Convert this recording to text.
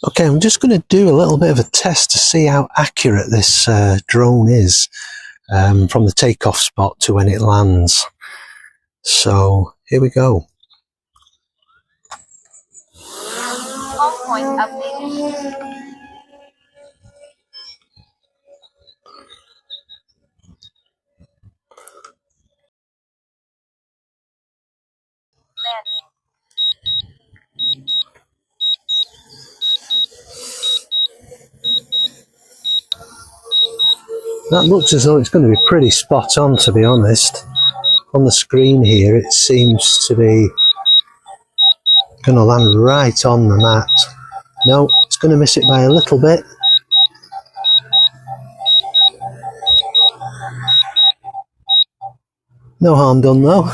Okay, I'm just going to do a little bit of a test to see how accurate this drone is from the takeoff spot to when it lands. So here we go. Home point updated. Landing. That looks as though it's going to be pretty spot on, to be honest. On the screen here it seems to be going to land right on the mat. No, it's going to miss it by a little bit. No harm done though.